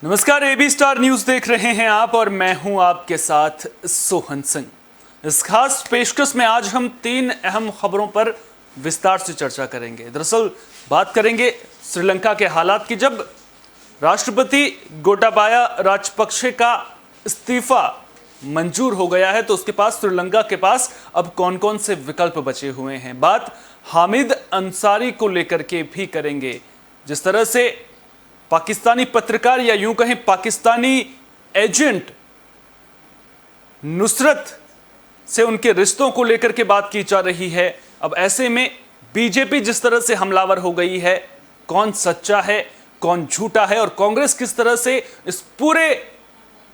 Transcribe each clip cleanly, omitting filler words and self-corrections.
नमस्कार, AB star news देख रहे हैं आप और मैं हूं आपके साथ सोहन सिंह। इस खास पेशकश में आज हम 3 अहम खबरों पर विस्तार से चर्चा करेंगे। दरअसल बात करेंगे श्रीलंका के हालात की। जब राष्ट्रपति गोटाबाया राजपक्षे का इस्तीफा मंजूर हो गया है तो उसके पास श्रीलंका के पास अब कौन कौन से विकल्प बचे हुए हैं, बात हामिद अंसारी को लेकर के भी करेंगे। जिस तरह से पाकिस्तानी पत्रकार या यूं कहें पाकिस्तानी एजेंट नुसरत से उनके रिश्तों को लेकर के बात की जा रही है, अब ऐसे में बीजेपी जिस तरह से हमलावर हो गई है, कौन सच्चा है कौन झूठा है, और कांग्रेस किस तरह से इस पूरे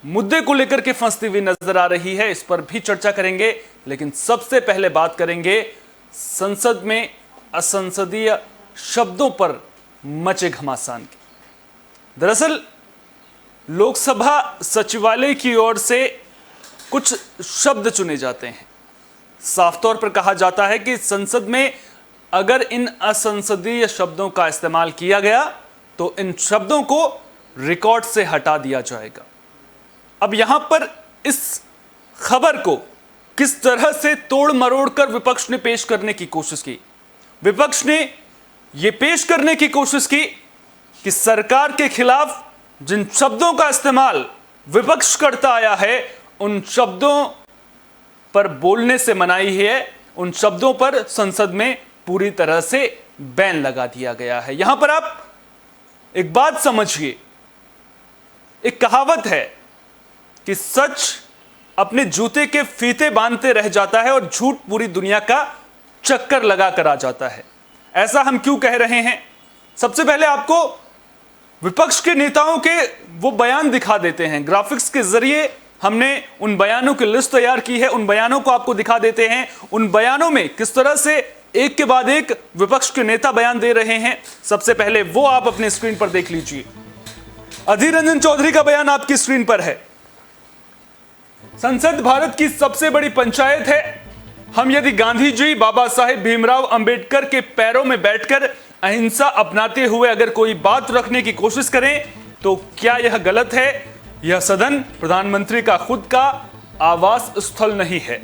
मुद्दे को लेकर के फंसती हुई नजर आ रही है, इस पर भी चर्चा करेंगे। लेकिन सबसे पहले बात करेंगे संसद में असंसदीय शब्दों पर मचे घमासान की। दरअसल लोकसभा सचिवालय की ओर से कुछ शब्द चुने जाते हैं। साफ तौर पर कहा जाता है कि संसद में अगर इन असंसदीय शब्दों का इस्तेमाल किया गया तो इन शब्दों को रिकॉर्ड से हटा दिया जाएगा। अब यहां पर इस खबर को किस तरह से तोड़ मरोड़ कर विपक्ष ने पेश करने की कोशिश की। विपक्ष ने यह पेश करने की कोशिश की कि सरकार के खिलाफ जिन शब्दों का इस्तेमाल विपक्ष करता आया है उन शब्दों पर बोलने से मनाही है, उन शब्दों पर संसद में पूरी तरह से बैन लगा दिया गया है। यहां पर आप एक बात समझिए, एक कहावत है कि सच अपने जूते के फीते बांधते रह जाता है और झूठ पूरी दुनिया का चक्कर लगाकर आ जाता है। ऐसा हम क्यों कह रहे हैं? सबसे पहले आपको विपक्ष के नेताओं के वो बयान दिखा देते हैं। ग्राफिक्स के जरिए हमने उन बयानों की लिस्ट तैयार की है, उन बयानों को आपको दिखा देते हैं। उन बयानों में किस तरह से एक के बाद एक विपक्ष के नेता बयान दे रहे हैं, सबसे पहले वो आप अपने स्क्रीन पर देख लीजिए। अधीर रंजन चौधरी का बयान आपकी स्क्रीन पर है। संसद भारत की सबसे बड़ी पंचायत है। हम यदि गांधी जी, बाबा साहेब भीमराव अंबेडकर के पैरों में बैठकर अहिंसा अपनाते हुए अगर कोई बात रखने की कोशिश करें तो क्या यह गलत है? यह सदन प्रधानमंत्री का खुद का आवास स्थल नहीं है।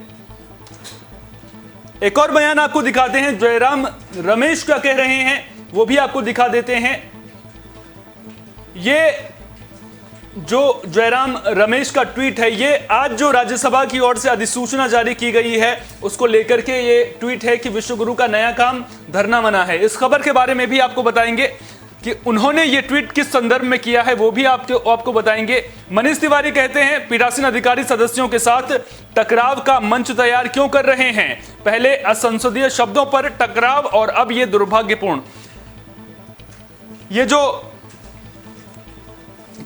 एक और बयान आपको दिखाते हैं, जयराम रमेश क्या कह रहे हैं वो भी आपको दिखा देते हैं। ये जो जयराम रमेश का ट्वीट है, ये आज जो राज्यसभा की ओर से अधिसूचना जारी की गई है उसको लेकर के ये ट्वीट है कि विश्वगुरु का नया काम धरना मना है। इस खबर के बारे में भी आपको बताएंगे कि उन्होंने ये ट्वीट किस संदर्भ में किया है, वो भी आपको बताएंगे। मनीष तिवारी कहते हैं पीठासीन अधिकारी सदस्यों के साथ टकराव का मंच तैयार क्यों कर रहे हैं? पहले असंसदीय शब्दों पर टकराव और अब ये दुर्भाग्यपूर्ण। ये जो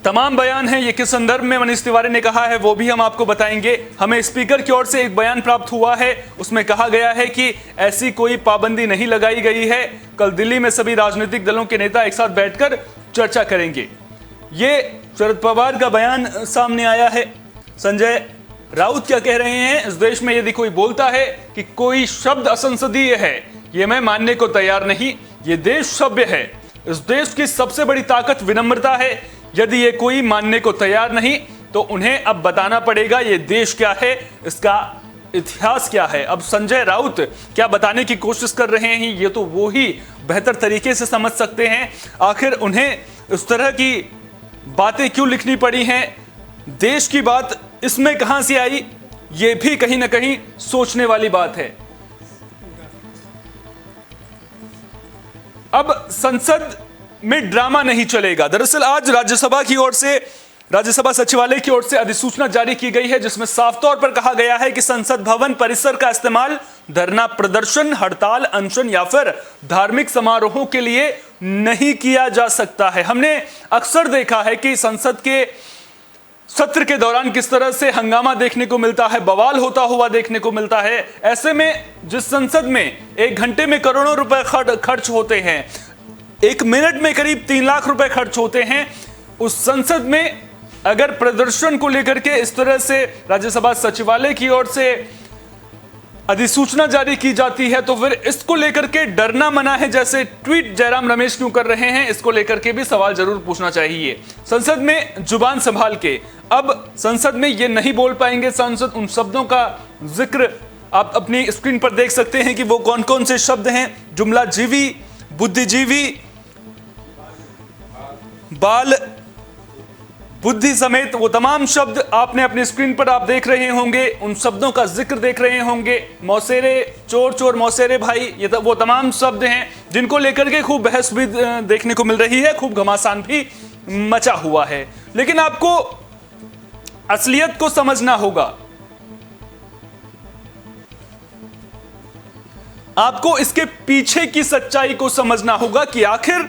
तमाम बयान है ये किस संदर्भ में मनीष तिवारी ने कहा है वो भी हम आपको बताएंगे। हमें स्पीकर की ओर से एक बयान प्राप्त हुआ है, उसमें कहा गया है कि ऐसी कोई पाबंदी नहीं लगाई गई है। कल दिल्ली में सभी राजनीतिक दलों के नेता एक साथ बैठकर चर्चा करेंगे। ये शरद पवार का बयान सामने आया है। संजय राउत क्या कह रहे हैं? इस देश में यदि कोई बोलता है कि कोई शब्द असंसदीय है, ये मैं मानने को तैयार नहीं। ये देश सभ्य है। इस देश की सबसे बड़ी ताकत विनम्रता है। यदि ये कोई मानने को तैयार नहीं तो उन्हें अब बताना पड़ेगा ये देश क्या है, इसका इतिहास क्या है। अब संजय राउत क्या बताने की कोशिश कर रहे हैं ये तो वो ही बेहतर तरीके से समझ सकते हैं। आखिर उन्हें इस तरह की बातें क्यों लिखनी पड़ी हैं, देश की बात इसमें कहां से आई, ये भी कहीं ना कहीं सोचने वाली बात है। अब संसद में ड्रामा नहीं चलेगा। दरअसल आज राज्यसभा की ओर से, राज्यसभा सचिवालय की ओर से अधिसूचना जारी की गई है जिसमें साफ तौर पर कहा गया है कि संसद भवन परिसर का इस्तेमाल धरना प्रदर्शन, हड़ताल, अनशन या फिर धार्मिक समारोहों के लिए नहीं किया जा सकता है। हमने अक्सर देखा है कि संसद के सत्र के दौरान किस तरह से हंगामा देखने को मिलता है, बवाल होता हुआ देखने को मिलता है। ऐसे में जिस संसद में 1 घंटे में करोड़ों रुपए खर्च होते हैं, 1 मिनट में करीब 3 लाख रुपए खर्च होते हैं, उस संसद में अगर प्रदर्शन को लेकर के इस तरह से राज्यसभा सचिवालय की ओर से अधिसूचना जारी की जाती है तो फिर इसको लेकर के डरना मना है जैसे ट्वीट जयराम रमेश क्यों कर रहे हैं, इसको लेकर के भी सवाल जरूर पूछना चाहिए। संसद में जुबान संभाल के अब संसद में ये नहीं बोल पाएंगे सांसद, उन शब्दों का जिक्र आप अपनी स्क्रीन पर देख सकते हैं कि वो कौन कौन से शब्द हैं। जुमला जीवी, बुद्धिजीवी, बाल बुद्धि समेत वो तमाम शब्द आपने अपनी स्क्रीन पर आप देख रहे होंगे, उन शब्दों का जिक्र देख रहे होंगे। मौसेरे, चोर चोर मौसेरे भाई, ये वो तमाम शब्द हैं जिनको लेकर के खूब बहस भी देखने को मिल रही है, खूब घमासान भी मचा हुआ है। लेकिन आपको असलियत को समझना होगा, आपको इसके पीछे की सच्चाई को समझना होगा कि आखिर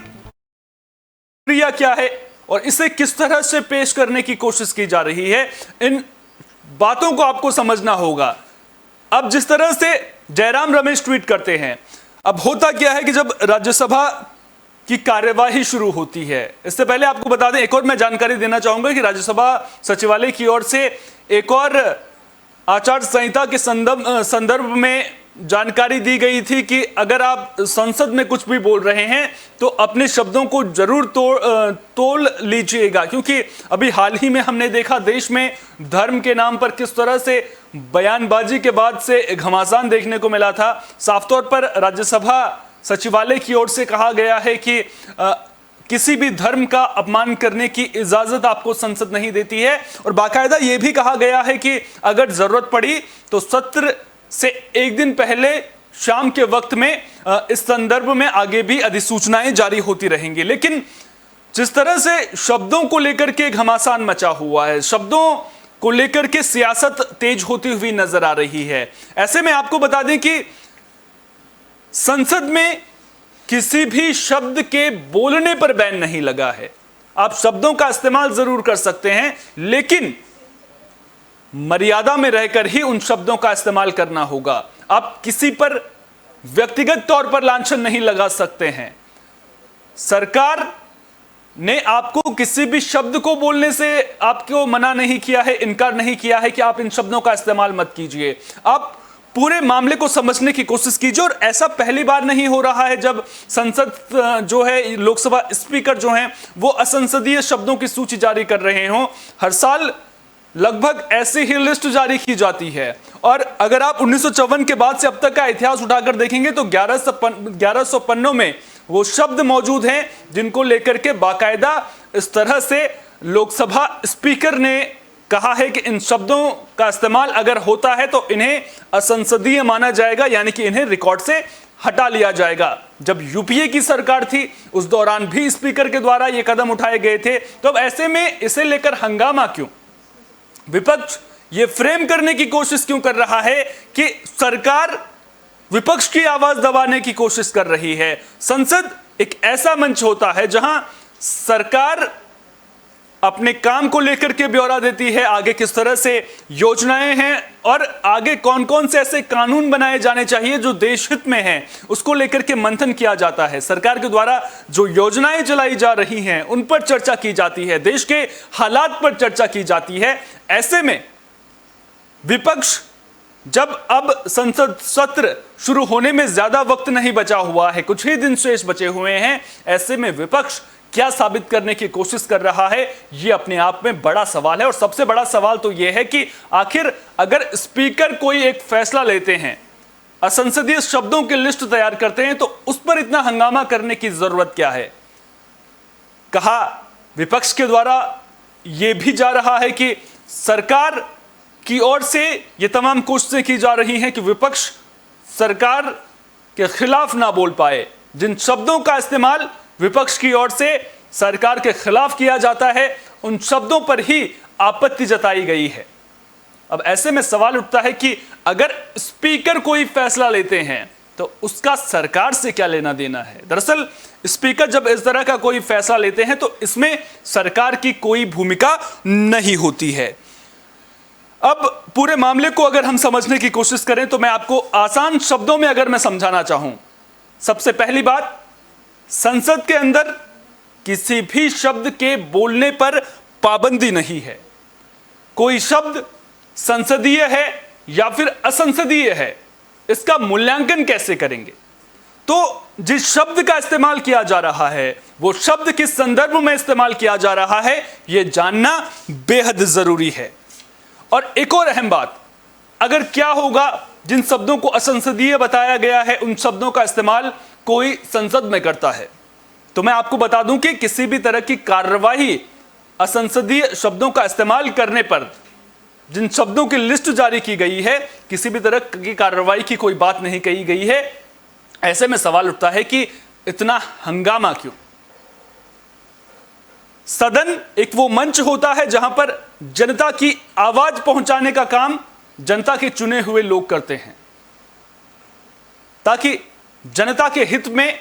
क्रिया क्या है और इसे किस तरह से पेश करने की कोशिश की जा रही है। इन बातों को आपको समझना होगा। अब जिस तरह से जयराम रमेश ट्वीट करते हैं, अब होता क्या है कि जब राज्यसभा की कार्यवाही शुरू होती है, इससे पहले आपको बता दें, एक और मैं जानकारी देना चाहूंगा कि राज्यसभा सचिवालय की ओर से एक और आचार संहिता के संदर्भ में जानकारी दी गई थी कि अगर आप संसद में कुछ भी बोल रहे हैं तो अपने शब्दों को जरूर तोल लीजिएगा, क्योंकि अभी हाल ही में हमने देखा देश में धर्म के नाम पर किस तरह से बयानबाजी के बाद से घमासान देखने को मिला था। साफ तौर पर राज्यसभा सचिवालय की ओर से कहा गया है कि किसी भी धर्म का अपमान करने की इजाजत आपको संसद नहीं देती है, और बाकायदा यह भी कहा गया है कि अगर जरूरत पड़ी तो सत्र से एक दिन पहले शाम के वक्त में इस संदर्भ में आगे भी अधिसूचनाएं जारी होती रहेंगी। लेकिन जिस तरह से शब्दों को लेकर के घमासान मचा हुआ है, शब्दों को लेकर के सियासत तेज होती हुई नजर आ रही है, ऐसे में आपको बता दें कि संसद में किसी भी शब्द के बोलने पर बैन नहीं लगा है। आप शब्दों का इस्तेमाल जरूर कर सकते हैं, लेकिन मर्यादा में रहकर ही उन शब्दों का इस्तेमाल करना होगा। आप किसी पर व्यक्तिगत तौर पर लांछन नहीं लगा सकते हैं। सरकार ने आपको किसी भी शब्द को बोलने से आपको मना नहीं किया है, इनकार नहीं किया है कि आप इन शब्दों का इस्तेमाल मत कीजिए। आप पूरे मामले को समझने की कोशिश कीजिए, और ऐसा पहली बार नहीं हो रहा है जब संसद जो है, लोकसभा स्पीकर जो हैं वो असंसदीय शब्दों की सूची जारी कर रहे हों। हर साल लगभग ऐसी ही लिस्ट जारी की जाती है, और अगर आप 1954 के बाद से अब तक का इतिहास उठाकर देखेंगे तो 1100 पन्नों में वो शब्द मौजूद हैं जिनको लेकर के बाकायदा इस तरह से लोकसभा स्पीकर ने कहा है कि इन शब्दों का इस्तेमाल अगर होता है तो इन्हें असंसदीय माना जाएगा, यानी कि इन्हें रिकॉर्ड से हटा लिया जाएगा। जब यूपीए की सरकार थी उस दौरान भी स्पीकर के द्वारा ये कदम उठाए गए थे। तो अब ऐसे में इसे लेकर हंगामा क्यों? विपक्ष ये फ्रेम करने की कोशिश क्यों कर रहा है कि सरकार विपक्ष की आवाज दबाने की कोशिश कर रही है? संसद एक ऐसा मंच होता है जहां सरकार अपने काम को लेकर के ब्यौरा देती है, आगे किस तरह से योजनाएं हैं और आगे कौन कौन से ऐसे कानून बनाए जाने चाहिए जो देश हित में हैं, उसको लेकर के मंथन किया जाता है। सरकार के द्वारा जो योजनाएं चलाई जा रही हैं उन पर चर्चा की जाती है, देश के हालात पर चर्चा की जाती है। ऐसे में विपक्ष जब अब संसद सत्र शुरू होने में ज्यादा वक्त नहीं बचा हुआ है, कुछ ही दिन शेष बचे हुए हैं, ऐसे में विपक्ष क्या साबित करने की कोशिश कर रहा है, यह अपने आप में बड़ा सवाल है। और सबसे बड़ा सवाल तो यह है कि आखिर अगर स्पीकर कोई एक फैसला लेते हैं, असंसदीय शब्दों की लिस्ट तैयार करते हैं, तो उस पर इतना हंगामा करने की जरूरत क्या है? कहा विपक्ष के द्वारा यह भी जा रहा है कि सरकार की ओर से यह तमाम कोशिशें की जा रही हैं कि विपक्ष सरकार के खिलाफ ना बोल पाए। जिन शब्दों का इस्तेमाल विपक्ष की ओर से सरकार के खिलाफ किया जाता है, उन शब्दों पर ही आपत्ति जताई गई है। अब ऐसे में सवाल उठता है कि अगर स्पीकर कोई फैसला लेते हैं तो उसका सरकार से क्या लेना देना है? दरअसल स्पीकर जब इस तरह का कोई फैसला लेते हैं तो इसमें सरकार की कोई भूमिका नहीं होती है। अब पूरे मामले को अगर हम समझने की कोशिश करें तो मैं आपको आसान शब्दों में अगर मैं समझाना चाहूं, सबसे पहली बात, संसद के अंदर किसी भी शब्द के बोलने पर पाबंदी नहीं है। कोई शब्द संसदीय है या फिर असंसदीय है, इसका मूल्यांकन कैसे करेंगे? तो जिस शब्द का इस्तेमाल किया जा रहा है वो शब्द किस संदर्भ में इस्तेमाल किया जा रहा है यह जानना बेहद जरूरी है। और एक और अहम बात, अगर क्या होगा जिन शब्दों को असंसदीय बताया गया है उन शब्दों का इस्तेमाल कोई संसद में करता है, तो मैं आपको बता दूं कि किसी भी तरह की कार्रवाई असंसदीय शब्दों का इस्तेमाल करने पर जिन शब्दों की लिस्ट जारी की गई है किसी भी तरह की कार्रवाई की कोई बात नहीं कही गई है। ऐसे में सवाल उठता है कि इतना हंगामा क्यों? सदन एक वो मंच होता है जहां पर जनता की आवाज पहुंचाने का काम जनता के चुने हुए लोग करते हैं, ताकि जनता के हित में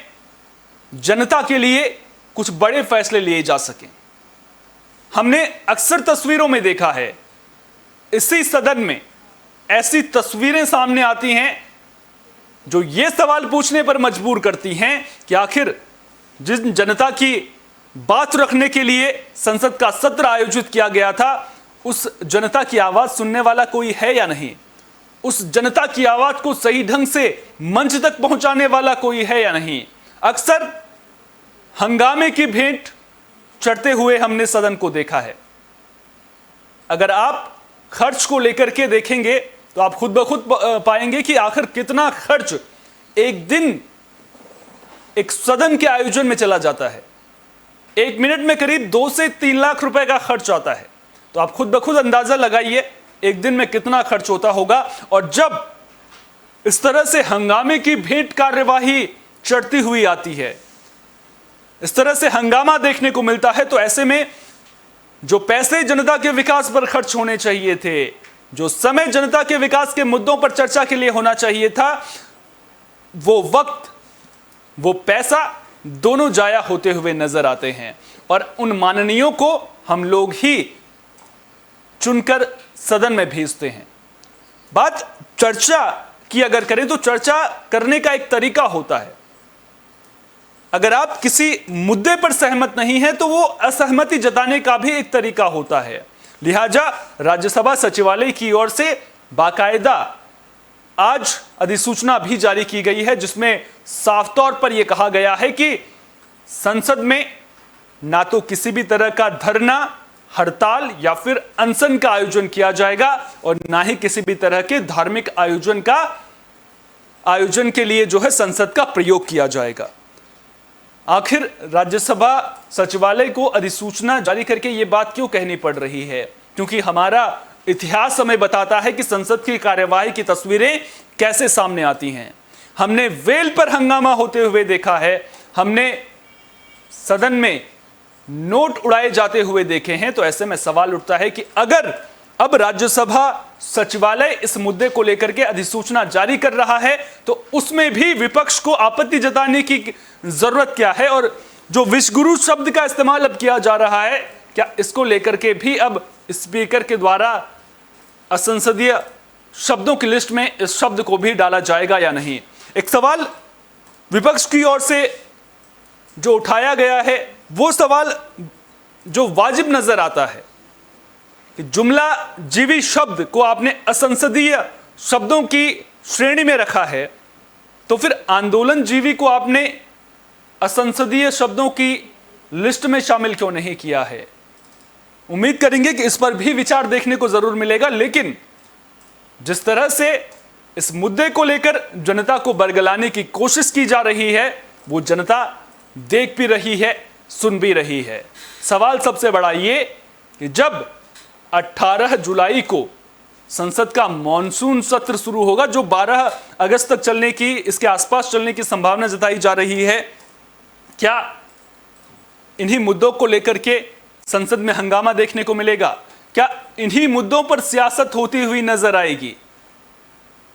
जनता के लिए कुछ बड़े फैसले लिए जा सकें। हमने अक्सर तस्वीरों में देखा है, इसी सदन में ऐसी तस्वीरें सामने आती हैं जो ये सवाल पूछने पर मजबूर करती हैं कि आखिर जिन जनता की बात रखने के लिए संसद का सत्र आयोजित किया गया था उस जनता की आवाज सुनने वाला कोई है या नहीं, उस जनता की आवाज को सही ढंग से मंच तक पहुंचाने वाला कोई है या नहीं। अक्सर हंगामे की भेंट चढ़ते हुए हमने सदन को देखा है। अगर आप खर्च को लेकर के देखेंगे तो आप खुद ब खुद पाएंगे कि आखिर कितना खर्च एक दिन एक सदन के आयोजन में चला जाता है। एक मिनट में करीब 2 से 3 लाख रुपए का खर्च आता है, तो आप खुद ब खुद अंदाजा लगाइए एक दिन में कितना खर्च होता होगा। और जब इस तरह से हंगामे की भेंट कार्यवाही चढ़ती हुई आती है, इस तरह से हंगामा देखने को मिलता है, तो ऐसे में जो पैसे जनता के विकास पर खर्च होने चाहिए थे, जो समय जनता के विकास के मुद्दों पर चर्चा के लिए होना चाहिए था, वो वक्त वो पैसा दोनों जाया होते हुए नजर आते हैं। और उन माननीयों को हम लोग ही चुनकर सदन में भेजते हैं। बात चर्चा की अगर करें तो चर्चा करने का एक तरीका होता है। अगर आप किसी मुद्दे पर सहमत नहीं है तो वो असहमति जताने का भी एक तरीका होता है। लिहाजा राज्यसभा सचिवालय की ओर से बाकायदा आज अधिसूचना भी जारी की गई है जिसमें साफ तौर पर यह कहा गया है कि संसद में ना तो किसी भी तरह का धरना, हड़ताल या फिर अनशन का आयोजन किया जाएगा और ना ही किसी भी तरह के धार्मिक आयोजन के लिए जो है संसद का प्रयोग किया जाएगा। आखिर राज्यसभा सचिवालय को अधिसूचना जारी करके ये बात क्यों कहनी पड़ रही है? क्योंकि हमारा इतिहास हमें बताता है कि संसद की कार्यवाही की तस्वीरें कैसे सामने आती हैं। हमने वेल पर हंगामा होते हुए देखा है, हमने सदन में नोट उड़ाए जाते हुए देखे हैं। तो ऐसे में सवाल उठता है कि अगर अब राज्यसभा सचिवालय इस मुद्दे को लेकर के अधिसूचना जारी कर रहा है तो उसमें भी विपक्ष को आपत्ति जताने की जरूरत क्या है? और जो विश्वगुरु शब्द का इस्तेमाल अब किया जा रहा है, क्या इसको लेकर के भी अब स्पीकर के द्वारा असंसदीय शब्दों की लिस्ट में इस शब्द को भी डाला जाएगा या नहीं? एक सवाल विपक्ष की ओर से जो उठाया गया है वो सवाल जो वाजिब नजर आता है कि जुमला जीवी शब्द को आपने असंसदीय शब्दों की श्रेणी में रखा है, तो फिर आंदोलन जीवी को आपने असंसदीय शब्दों की लिस्ट में शामिल क्यों नहीं किया है? उम्मीद करेंगे कि इस पर भी विचार देखने को जरूर मिलेगा। लेकिन जिस तरह से इस मुद्दे को लेकर जनता को बरगलाने की कोशिश की जा रही है वो जनता देख भी रही है, सुन भी रही है। सवाल सबसे बड़ा ये कि जब 18 जुलाई को संसद का मॉनसून सत्र शुरू होगा जो 12 अगस्त तक चलने की, इसके आसपास चलने की संभावना जताई जा रही है, क्या इन्हीं मुद्दों को लेकर के संसद में हंगामा देखने को मिलेगा? क्या इन्हीं मुद्दों पर सियासत होती हुई नजर आएगी?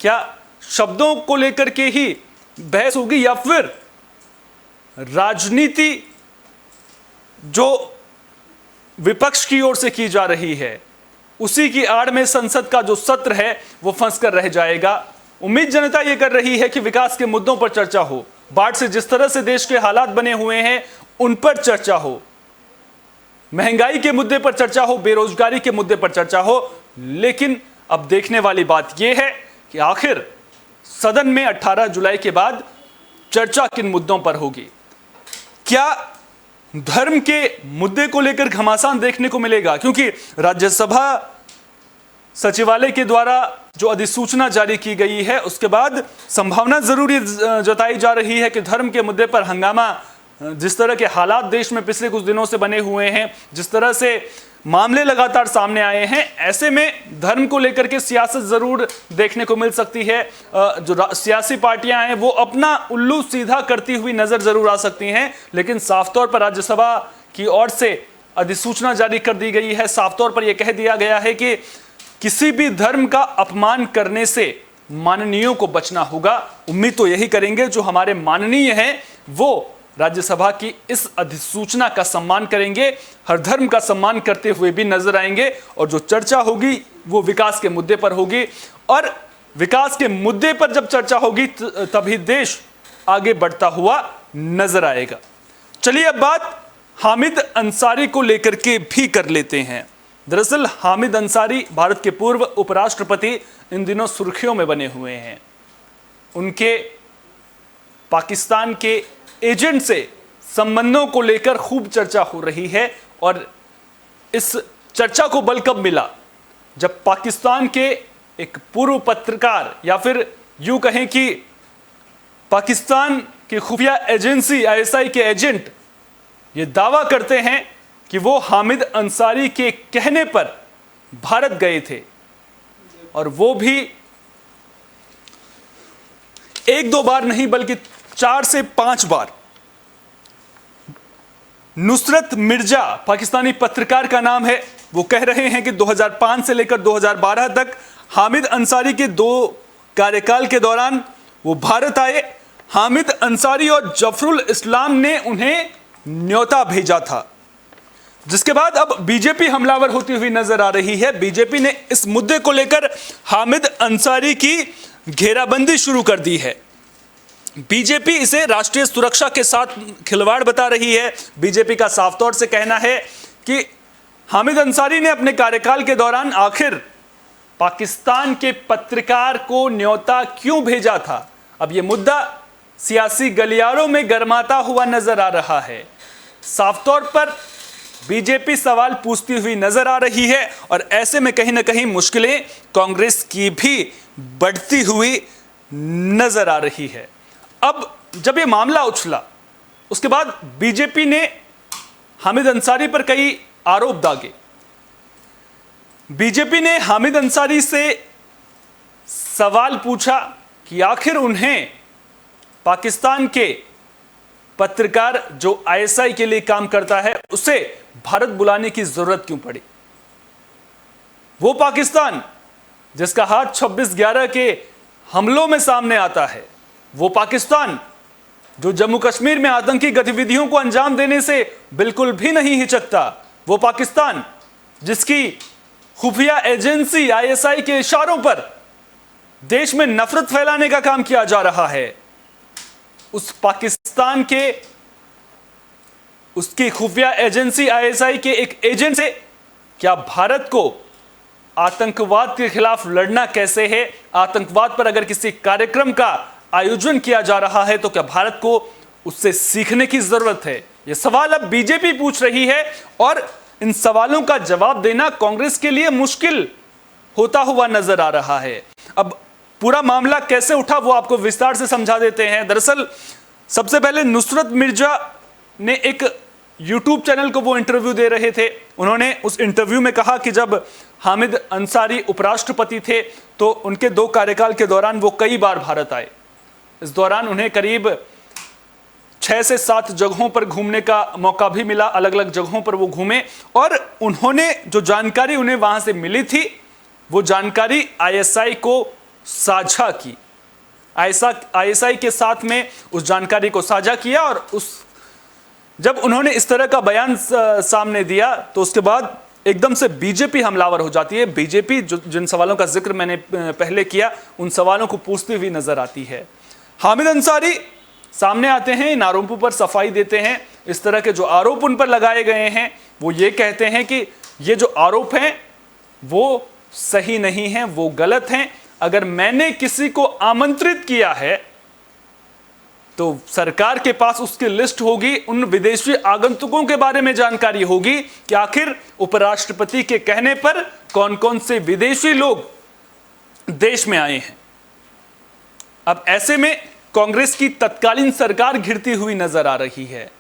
क्या शब्दों को लेकर के ही बहस होगी या फिर राजनीति जो विपक्ष की ओर से की जा रही है उसी की आड़ में संसद का जो सत्र है वो फंस कर रह जाएगा? उम्मीद जनता ये कर रही है कि विकास के मुद्दों पर चर्चा हो, बाढ़ से जिस तरह से देश के हालात बने हुए हैं उन पर चर्चा हो, महंगाई के मुद्दे पर चर्चा हो, बेरोजगारी के मुद्दे पर चर्चा हो। लेकिन अब देखने वाली बात यह है कि आखिर सदन में 18 जुलाई के बाद चर्चा किन मुद्दों पर होगी? क्या धर्म के मुद्दे को लेकर घमासान देखने को मिलेगा? क्योंकि राज्यसभा सचिवालय के द्वारा जो अधिसूचना जारी की गई है उसके बाद संभावना जरूर जताई जा रही है कि धर्म के मुद्दे पर हंगामा, जिस तरह के हालात देश में पिछले कुछ दिनों से बने हुए हैं, जिस तरह से मामले लगातार सामने आए हैं, ऐसे में धर्म को लेकर के सियासत जरूर देखने को मिल सकती है। जो सियासी पार्टियां हैं वो अपना उल्लू सीधा करती हुई नजर जरूर आ सकती हैं, लेकिन साफ तौर पर राज्यसभा की ओर से अधिसूचना जारी कर दी गई है। साफ तौर पर यह कह दिया गया है कि किसी भी धर्म का अपमान करने से माननीयों को बचना होगा। उम्मीद तो यही करेंगे जो हमारे माननीय हैं वो राज्यसभा की इस अधिसूचना का सम्मान करेंगे, हर धर्म का सम्मान करते हुए भी नजर आएंगे, और जो चर्चा होगी वो विकास के मुद्दे पर होगी। और विकास के मुद्दे पर जब चर्चा होगी तभी देश आगे बढ़ता हुआ नजर आएगा। चलिए अब बात हामिद अंसारी को लेकर के भी कर लेते हैं। दरअसल हामिद अंसारी भारत के पूर्व उपराष्ट्रपति इन दिनों सुर्खियों में बने हुए हैं। उनके पाकिस्तान के एजेंट से संबंधों को लेकर खूब चर्चा हो रही है, और इस चर्चा को बल कब मिला जब पाकिस्तान के एक पूर्व पत्रकार, या फिर यूं कहें कि पाकिस्तान की खुफिया एजेंसी आईएसआई के एजेंट ये दावा करते हैं कि वो हामिद अंसारी के कहने पर भारत गए थे, और वो भी एक दो बार नहीं बल्कि 4 से 5 बार। नुसरत मिर्जा पाकिस्तानी पत्रकार का नाम है, वो कह रहे हैं कि 2005 से लेकर 2012 तक हामिद अंसारी के 2 कार्यकाल के दौरान वो भारत आए। हामिद अंसारी और जफरुल इस्लाम ने उन्हें न्योता भेजा था, जिसके बाद अब बीजेपी हमलावर होती हुई नजर आ रही है। बीजेपी ने इस मुद्दे को लेकर हामिद अंसारी की घेराबंदी शुरू कर दी है। बीजेपी इसे राष्ट्रीय सुरक्षा के साथ खिलवाड़ बता रही है। बीजेपी का साफ तौर से कहना है कि हामिद अंसारी ने अपने कार्यकाल के दौरान आखिर पाकिस्तान के पत्रकार को न्योता क्यों भेजा था। अब यह मुद्दा सियासी गलियारों में गरमाता हुआ नजर आ रहा है। साफ तौर पर बीजेपी सवाल पूछती हुई नजर आ रही है, और ऐसे में कहीं ना कहीं मुश्किलें कांग्रेस की भी बढ़ती हुई नजर आ रही है। अब जब यह मामला उछला उसके बाद बीजेपी ने हामिद अंसारी पर कई आरोप दागे। बीजेपी ने हामिद अंसारी से सवाल पूछा कि आखिर उन्हें पाकिस्तान के पत्रकार जो आईएसआई के लिए काम करता है उसे भारत बुलाने की जरूरत क्यों पड़ी। वो पाकिस्तान जिसका हाथ 26/11 के हमलों में सामने आता है, वो पाकिस्तान जो जम्मू कश्मीर में आतंकी गतिविधियों को अंजाम देने से बिल्कुल भी नहीं हिचकता, वो पाकिस्तान जिसकी खुफिया एजेंसी आईएसआई के इशारों पर देश में नफरत फैलाने का काम किया जा रहा है, उस पाकिस्तान के उसकी खुफिया एजेंसी आईएसआई के एक एजेंट से क्या भारत को आतंकवाद के खिलाफ लड़ना कैसे है, आतंकवाद पर अगर किसी कार्यक्रम का आयोजन किया जा रहा है तो क्या भारत को उससे सीखने की जरूरत है। यह सवाल अब बीजेपी पूछ रही है, और इन सवालों का जवाब देना कांग्रेस के लिए मुश्किल होता हुआ नजर आ रहा है। अब पूरा मामला कैसे उठा वो आपको विस्तार से समझा देते हैं। दरअसल सबसे पहले नुसरत मिर्जा ने एक YouTube चैनल को वो इंटरव्यू दे रहे थे। उन्होंने उस इंटरव्यू में कहा कि जब हामिद अंसारी उपराष्ट्रपति थे तो उनके 2 कार्यकाल के दौरान वो कई बार भारत आए। इस दौरान उन्हें करीब 6 से 7 जगहों पर घूमने का मौका भी मिला, अलग अलग जगहों पर वो घूमे, और उन्होंने जो जानकारी उन्हें वहां से मिली थी वो जानकारी आईएसआई को साझा की। आईएसआई के साथ में उस जानकारी को साझा किया, और जब उन्होंने इस तरह का बयान सामने दिया तो उसके बाद एकदम से बीजेपी हमलावर हो जाती है। बीजेपी जिन सवालों का जिक्र मैंने पहले किया उन सवालों को पूछती हुई नजर आती है। हामिद अंसारी सामने आते हैं, इन आरोपों पर सफाई देते हैं। इस तरह के जो आरोप उन पर लगाए गए हैं वो ये कहते हैं कि ये जो आरोप हैं वो सही नहीं हैं, वो गलत हैं। अगर मैंने किसी को आमंत्रित किया है तो सरकार के पास उसकी लिस्ट होगी, उन विदेशी आगंतुकों के बारे में जानकारी होगी कि आखिर उपराष्ट्रपति के कहने पर कौन कौन से विदेशी लोग देश में आए हैं। अब ऐसे में कांग्रेस की तत्कालीन सरकार घिरती हुई नजर आ रही है।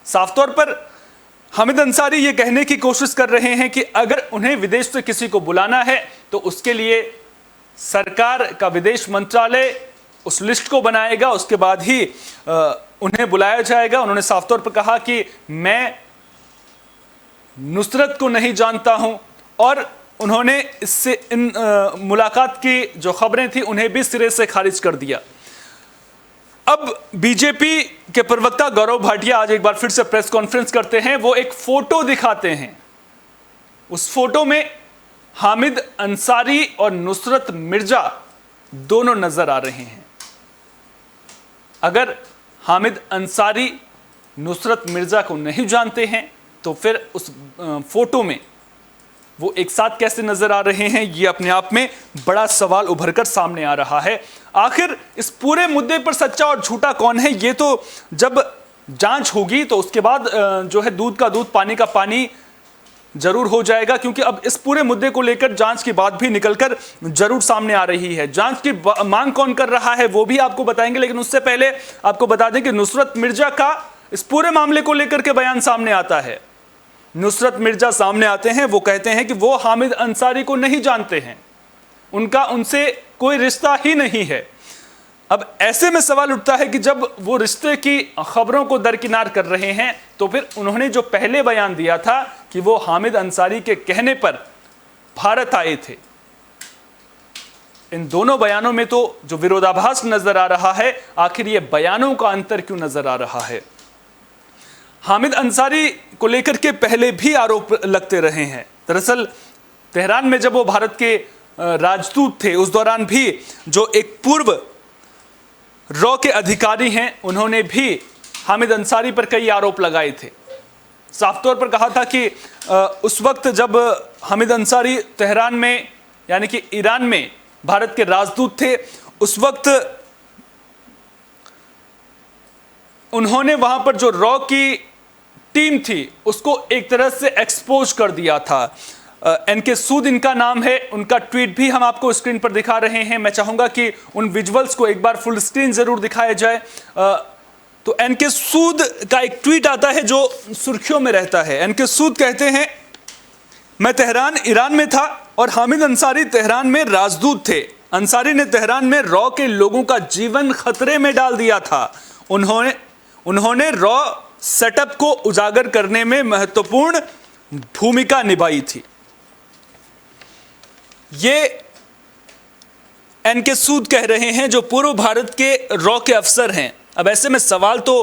साफ तौर पर हामिद अंसारी ये कहने की कोशिश कर रहे हैं कि अगर उन्हें विदेश से किसी को बुलाना है तो उसके लिए सरकार का विदेश मंत्रालय उस लिस्ट को बनाएगा, उसके बाद ही उन्हें बुलाया जाएगा। उन्होंने साफ तौर पर कहा कि मैं नुसरत को नहीं जानता हूं और उन्होंने इससे इन मुलाकात की जो खबरें थी उन्हें भी सिरे से खारिज कर दिया। अब बीजेपी के प्रवक्ता गौरव भाटिया आज एक बार फिर से प्रेस कॉन्फ्रेंस करते हैं। वो एक फोटो दिखाते हैं, उस फोटो में हामिद अंसारी और नुसरत मिर्जा दोनों नजर आ रहे हैं। अगर हामिद अंसारी नुसरत मिर्जा को नहीं जानते हैं तो फिर उस फोटो में वो एक साथ कैसे नजर आ रहे हैं, ये अपने आप में बड़ा सवाल उभरकर सामने आ रहा है। आखिर इस पूरे मुद्दे पर सच्चा और झूठा कौन है, ये तो जब जांच होगी तो उसके बाद जो है दूध का दूध पानी का पानी जरूर हो जाएगा, क्योंकि अब इस पूरे मुद्दे को लेकर जांच की बात भी निकलकर जरूर सामने आ रही है। जांच की मांग कौन कर रहा है वो भी आपको बताएंगे, लेकिन उससे पहले आपको बता दें कि नुसरत मिर्जा का इस पूरे मामले को लेकर के बयान सामने आता है। नुसरत मिर्जा सामने आते हैं, वो कहते हैं कि वो हामिद अंसारी को नहीं जानते हैं, उनका उनसे कोई रिश्ता ही नहीं है। अब ऐसे में सवाल उठता है कि जब वो रिश्ते की खबरों को दरकिनार कर रहे हैं तो फिर उन्होंने जो पहले बयान दिया था कि वो हामिद अंसारी के कहने पर भारत आए थे, इन दोनों बयानों में तो जो विरोधाभास नजर आ रहा है, आखिर ये बयानों का अंतर क्यों नजर आ रहा है। हामिद अंसारी को लेकर के पहले भी आरोप लगते रहे हैं। दरअसल तेहरान में जब वो भारत के राजदूत थे उस दौरान भी जो एक पूर्व रॉ के अधिकारी हैं उन्होंने भी हामिद अंसारी पर कई आरोप लगाए थे। साफ तौर पर कहा था कि उस वक्त जब हामिद अंसारी तेहरान में यानी कि ईरान में भारत के राजदूत थे, उस वक्त उन्होंने वहां पर जो रॉ की टीम थी उसको एक तरह से एक्सपोज कर दिया था। एनके सूद इनका नाम है, उनका ट्वीट भी हम आपको स्क्रीन पर दिखा रहे हैं। मैं चाहूंगा कि उन विजुअल्स को एक बार फुल स्क्रीन जरूर दिखाया जाए। तो एनके सूद का एक ट्वीट आता है जो सुर्खियों में रहता है। एनके सूद कहते हैं, मैं तेहरान ईरान में था और हामिद अंसारी तेहरान में राजदूत थे। अंसारी ने तेहरान में रॉ के लोगों का जीवन खतरे में डाल दिया था। उन्होंने रॉ सेटअप को उजागर करने में महत्वपूर्ण भूमिका निभाई थी। ये एनके सूद कह रहे हैं जो पूर्व भारत के रॉ के अफसर हैं। अब ऐसे में सवाल तो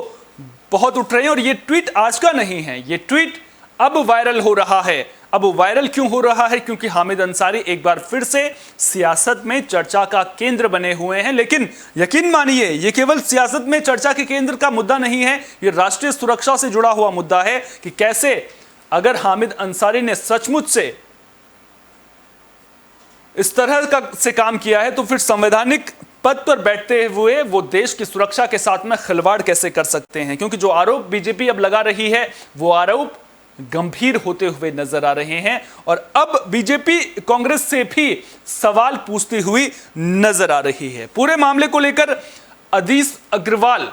बहुत उठ रहे हैं और ये ट्वीट आज का नहीं है, ये ट्वीट अब वायरल हो रहा है। अब वायरल क्यों हो रहा है? क्योंकि हामिद अंसारी एक बार फिर से सियासत में चर्चा का केंद्र बने हुए हैं। लेकिन यकीन मानिए, ये केवल सियासत में चर्चा के केंद्र का मुद्दा नहीं है, ये राष्ट्रीय सुरक्षा से जुड़ा हुआ मुद्दा है कि कैसे अगर हामिद अंसारी ने सचमुच से इस तरह का से काम किया है तो फिर संवैधानिक पद पर बैठते हुए वो देश की सुरक्षा के साथ में खिलवाड़ कैसे कर सकते हैं। क्योंकि जो आरोप बीजेपी अब लगा रही है वो आरोप गंभीर होते हुए नजर आ रहे हैं और अब बीजेपी कांग्रेस से भी सवाल पूछती हुई नजर आ रही है। पूरे मामले को लेकर अदीस अग्रवाल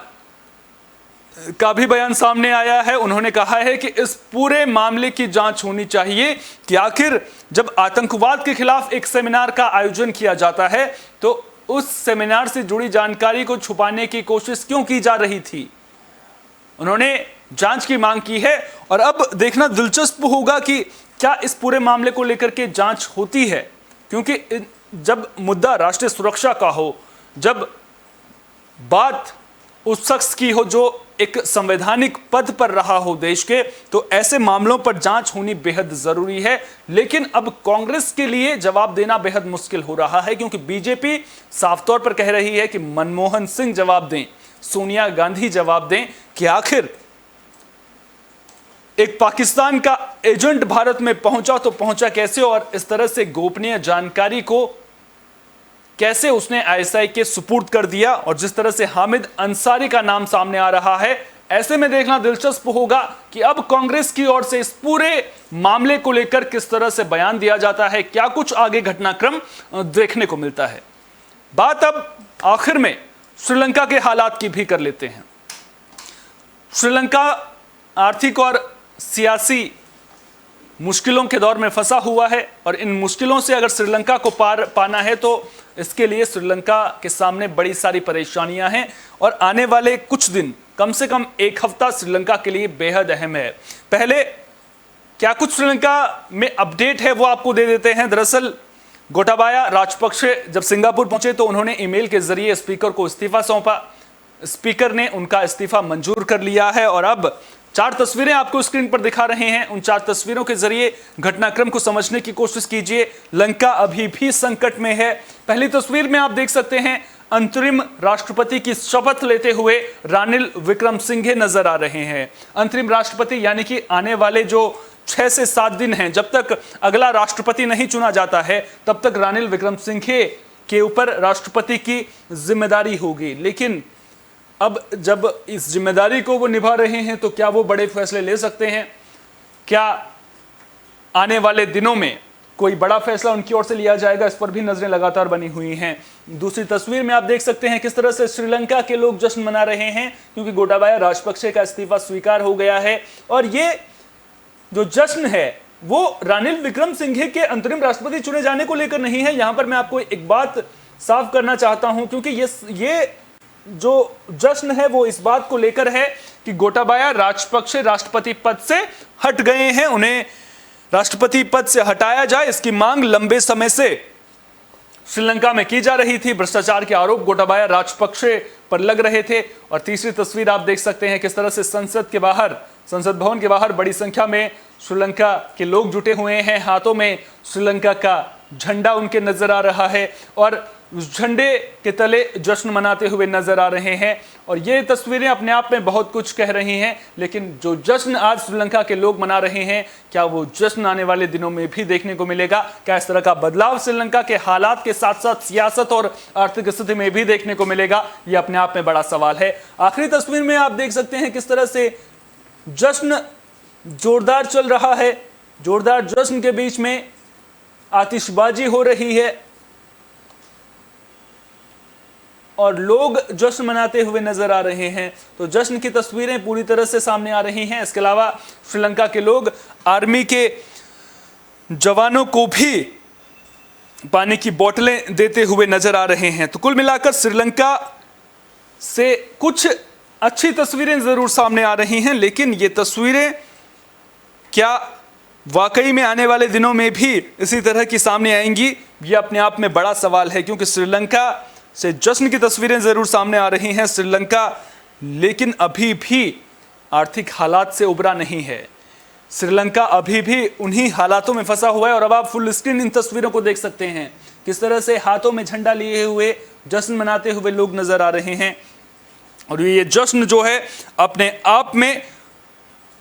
का भी बयान सामने आया है। उन्होंने कहा है कि इस पूरे मामले की जांच होनी चाहिए कि आखिर जब आतंकवाद के खिलाफ एक सेमिनार का आयोजन किया जाता है तो उस सेमिनार से जुड़ी जानकारी को छुपाने की कोशिश क्यों की जा रही थी। उन्होंने जांच की मांग की है और अब देखना दिलचस्प होगा कि क्या इस पूरे मामले को लेकर के जांच होती है, क्योंकि जब मुद्दा राष्ट्रीय सुरक्षा का हो, जब बात उस शख्स की हो जो एक संवैधानिक पद पर रहा हो देश के, तो ऐसे मामलों पर जांच होनी बेहद जरूरी है। लेकिन अब कांग्रेस के लिए जवाब देना बेहद मुश्किल हो रहा है, क्योंकि बीजेपी साफ तौर पर कह रही है कि मनमोहन सिंह जवाब दें, सोनिया गांधी जवाब दें कि आखिर एक पाकिस्तान का एजेंट भारत में पहुंचा तो पहुंचा कैसे और इस तरह से गोपनीय जानकारी को कैसे उसने आईएसआई के सुपुर्द कर दिया और जिस तरह से हामिद अंसारी का नाम सामने आ रहा है, ऐसे में देखना दिलचस्प होगा कि अब कांग्रेस की ओर से इस पूरे मामले को लेकर किस तरह से बयान दिया जाता है, क्या कुछ आगे घटनाक्रम देखने को मिलता है। बात अब आखिर में श्रीलंका के हालात की भी कर लेते हैं। श्रीलंका आर्थिक और सियासी मुश्किलों के दौर में फंसा हुआ है और इन मुश्किलों से अगर श्रीलंका को पार पाना है तो इसके लिए श्रीलंका के सामने बड़ी सारी परेशानियां हैं और आने वाले कुछ दिन, कम से कम एक हफ्ता श्रीलंका के लिए बेहद अहम है। पहले क्या कुछ श्रीलंका में अपडेट है वो आपको दे देते हैं। दरअसल गोटाबाया राजपक्षे जब सिंगापुर पहुंचे तो उन्होंने ईमेल के जरिए स्पीकर को इस्तीफा सौंपा। स्पीकर ने उनका इस्तीफा मंजूर कर लिया है और अब 4 तस्वीरें आपको स्क्रीन पर दिखा रहे हैं। उन 4 तस्वीरों के जरिए घटनाक्रम को समझने की कोशिश कीजिए। लंका अभी भी संकट में है। पहली तस्वीर में आप देख सकते हैं अंतरिम राष्ट्रपति की शपथ लेते हुए रानिल विक्रमसिंघे नजर आ रहे हैं। अंतरिम राष्ट्रपति यानी कि आने वाले जो 6 से 7 दिन हैं, जब तक अगला राष्ट्रपति नहीं चुना जाता है तब तक रानिल विक्रमसिंघे के ऊपर राष्ट्रपति की जिम्मेदारी होगी। लेकिन अब जब इस जिम्मेदारी को वो निभा रहे हैं तो क्या वो बड़े फैसले ले सकते हैं? क्या आने वाले दिनों में कोई बड़ा फैसला उनकी ओर से लिया जाएगा? इस पर भी नजरें लगातार बनी हुई हैं। दूसरी तस्वीर में आप देख सकते हैं किस तरह से श्रीलंका के लोग जश्न मना रहे हैं क्योंकि गोटाबाया राजपक्षे का इस्तीफा स्वीकार हो गया है। और ये जो जश्न है वो रानिल विक्रमसिंघे के अंतरिम राष्ट्रपति चुने जाने को लेकर नहीं है। यहां पर मैं आपको एक बात साफ करना चाहता हूं क्योंकि ये जो जश्न है वो इस बात को लेकर है कि गोटाबाया राजपक्षे राष्ट्रपति पद से हट गए हैं, उन्हें राष्ट्रपति पद से हटाया जाए, इसकी मांग लंबे समय से श्रीलंका में की जा रही थी। भ्रष्टाचार के आरोप गोटाबाया राजपक्षे पर लग रहे थे। और तीसरी तस्वीर आप देख सकते हैं किस तरह से संसद भवन के बाहर बड़ी संख्या में श्रीलंका के लोग जुटे हुए हैं। हाथों में श्रीलंका का झंडा उनके नजर आ रहा है और उस झंडे के तले जश्न मनाते हुए नजर आ रहे हैं। और ये तस्वीरें अपने आप में बहुत कुछ कह रही हैं, लेकिन जो जश्न आज श्रीलंका के लोग मना रहे हैं, क्या वो जश्न आने वाले दिनों में भी देखने को मिलेगा? क्या इस तरह का बदलाव श्रीलंका के हालात के साथ साथ सियासत और आर्थिक स्थिति में भी देखने को मिलेगा? ये अपने आप में बड़ा सवाल है। आखिरी तस्वीर में आप देख सकते हैं किस तरह से जश्न जोरदार चल रहा है। जोरदार जश्न के बीच में आतिशबाजी हो रही है और लोग जश्न मनाते हुए नजर आ रहे हैं। तो जश्न की तस्वीरें पूरी तरह से सामने आ रही हैं। इसके अलावा श्रीलंका के लोग आर्मी के जवानों को भी पानी की बोतलें देते हुए नजर आ रहे हैं। तो कुल मिलाकर श्रीलंका से कुछ अच्छी तस्वीरें जरूर सामने आ रही हैं, लेकिन ये तस्वीरें क्या वाकई में आने वाले दिनों में भी इसी तरह की सामने आएंगी? ये अपने आप में बड़ा सवाल है क्योंकि श्रीलंका से जश्न की तस्वीरें जरूर सामने आ रही हैं श्रीलंका, लेकिन अभी भी आर्थिक हालात से उबरा नहीं है। श्रीलंका अभी भी उन्हीं हालातों में फंसा हुआ है। और अब आप फुल स्क्रीन इन तस्वीरों को देख सकते हैं किस तरह से हाथों में झंडा लिए हुए जश्न मनाते हुए लोग नजर आ रहे हैं। और ये जश्न जो है अपने आप में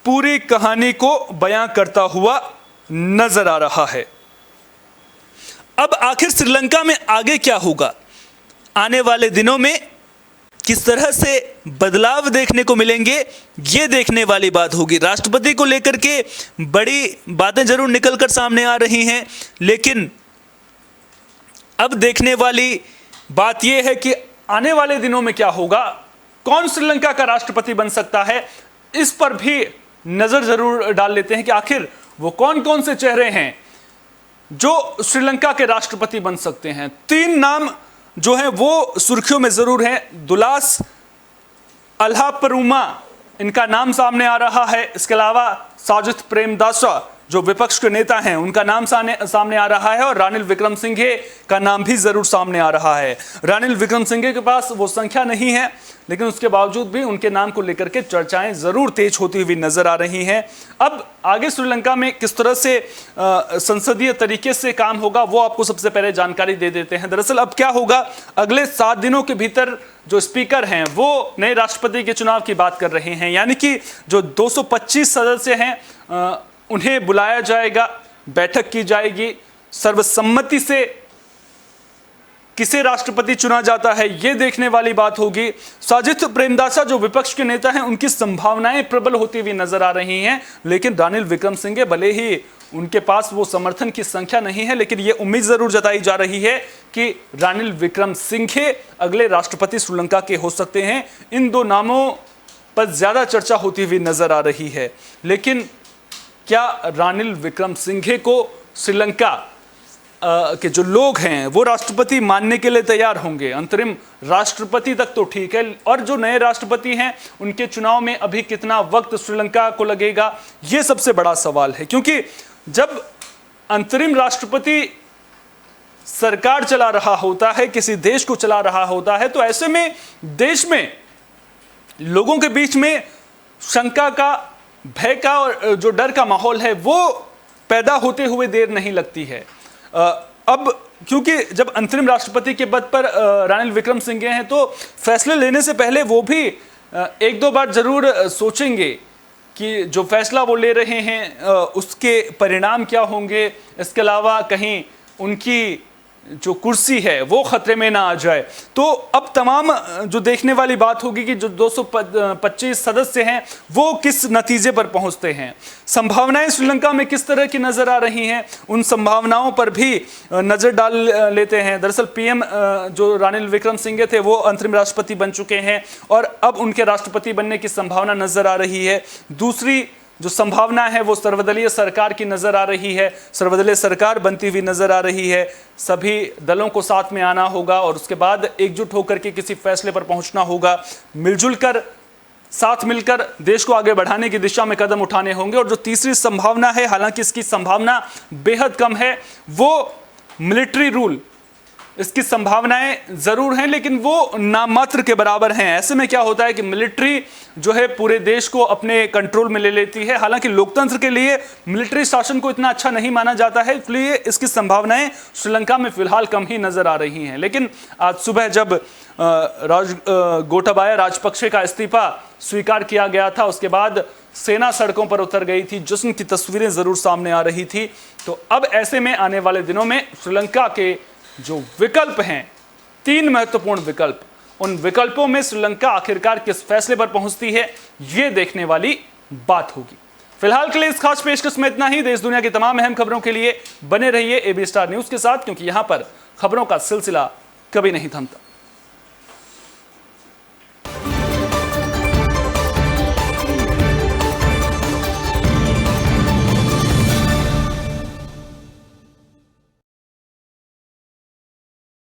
पूरी कहानी को बयां करता हुआ नजर आ रहा है। अब आखिर श्रीलंका में आगे क्या होगा? आने वाले दिनों में किस तरह से बदलाव देखने को मिलेंगे, ये देखने वाली बात होगी। राष्ट्रपति को लेकर के बड़ी बातें जरूर निकलकर सामने आ रही हैं, लेकिन अब देखने वाली बात यह है कि आने वाले दिनों में क्या होगा, कौन श्रीलंका का राष्ट्रपति बन सकता है, इस पर भी नजर जरूर डाल लेते हैं कि आखिर वो कौन कौन से चेहरे हैं जो श्रीलंका के राष्ट्रपति बन सकते हैं। 3 नाम जो हैं वो सुर्खियों में जरूर हैं। दुलास अल्हापरुमा, इनका नाम सामने आ रहा है। इसके अलावा साजिद प्रेमदासा जो विपक्ष के नेता हैं, उनका नाम सामने आ रहा है। और रानिल विक्रमसिंघे का नाम भी जरूर सामने आ रहा है। रानिल विक्रमसिंघे के पास वो संख्या नहीं है, लेकिन उसके बावजूद भी उनके नाम को लेकर के चर्चाएं जरूर तेज होती हुई नजर आ रही हैं। अब आगे श्रीलंका में किस तरह से संसदीय तरीके से काम होगा वो आपको सबसे पहले जानकारी दे देते हैं। दरअसल अब क्या होगा, अगले 7 दिनों के भीतर जो स्पीकर हैं वो नए राष्ट्रपति के चुनाव की बात कर रहे हैं, यानी कि जो 225 सदस्य हैं उन्हें बुलाया जाएगा, बैठक की जाएगी, सर्वसम्मति से किसे राष्ट्रपति चुना जाता है, यह देखने वाली बात होगी। साजिद प्रेमदासा जो विपक्ष के नेता हैं, उनकी संभावनाएं प्रबल होती हुई नजर आ रही हैं, लेकिन रानिल विक्रमसिंघे भले ही उनके पास वो समर्थन की संख्या नहीं है, लेकिन यह उम्मीद जरूर जताई जा रही है कि रानिल विक्रमसिंघे अगले राष्ट्रपति श्रीलंका के हो सकते हैं। इन दो नामों पर ज्यादा चर्चा होती हुई नजर आ रही है। लेकिन क्या रानिल विक्रमसिंघे को श्रीलंका के जो लोग हैं वो राष्ट्रपति मानने के लिए तैयार होंगे? अंतरिम राष्ट्रपति तक तो ठीक है, और जो नए राष्ट्रपति हैं उनके चुनाव में अभी कितना वक्त श्रीलंका को लगेगा, ये सबसे बड़ा सवाल है। क्योंकि जब अंतरिम राष्ट्रपति सरकार चला रहा होता है, किसी देश को चला रहा होता है, तो ऐसे में देश में लोगों के बीच में शंका का, भय का और जो डर का माहौल है वो पैदा होते हुए देर नहीं लगती है। अब क्योंकि जब अंतरिम राष्ट्रपति के पद पर रानिल विक्रमसिंघे हैं, तो फैसले लेने से पहले वो भी एक दो बार जरूर सोचेंगे कि जो फैसला वो ले रहे हैं उसके परिणाम क्या होंगे। इसके अलावा कहीं उनकी जो कुर्सी है वो खतरे में ना आ जाए। तो अब तमाम जो देखने वाली बात होगी कि जो 225 सदस्य हैं वो किस नतीजे पर पहुंचते हैं। संभावनाएं श्रीलंका में किस तरह की नजर आ रही हैं, उन संभावनाओं पर भी नजर डाल लेते हैं। दरअसल पीएम जो रानिल विक्रमसिंघे थे वो अंतरिम राष्ट्रपति बन चुके हैं और अब उनके राष्ट्रपति बनने की संभावना नजर आ रही है। दूसरी जो संभावना है वो सर्वदलीय सरकार की नजर आ रही है। सर्वदलीय सरकार बनती हुई नजर आ रही है। सभी दलों को साथ में आना होगा और उसके बाद एकजुट होकर के किसी फैसले पर पहुंचना होगा। मिलजुल कर, साथ मिलकर देश को आगे बढ़ाने की दिशा में कदम उठाने होंगे। और जो तीसरी संभावना है, हालांकि इसकी संभावना बेहद कम है, वो मिलिट्री रूल। इसकी संभावनाएं जरूर हैं लेकिन वो नामात्र के बराबर हैं। ऐसे में क्या होता है कि मिलिट्री जो है पूरे देश को अपने कंट्रोल में ले लेती है। हालांकि लोकतंत्र के लिए मिलिट्री शासन को इतना अच्छा नहीं माना जाता है, इसलिए इसकी संभावनाएं श्रीलंका में फिलहाल कम ही नजर आ रही हैं। लेकिन आज सुबह जब गोटाबाया राजपक्षे का इस्तीफा स्वीकार किया गया था, उसके बाद सेना सड़कों पर उतर गई थी, जिसम की तस्वीरें जरूर सामने आ रही थी। तो अब ऐसे में आने वाले दिनों में श्रीलंका के जो विकल्प हैं, 3 महत्वपूर्ण विकल्प, उन विकल्पों में श्रीलंका आखिरकार किस फैसले पर पहुंचती है, यह देखने वाली बात होगी। फिलहाल के लिए इस खास पेशकश में इतना ही। देश दुनिया की तमाम अहम खबरों के लिए बने रहिए AB स्टार न्यूज के साथ, क्योंकि यहां पर खबरों का सिलसिला कभी नहीं थमता।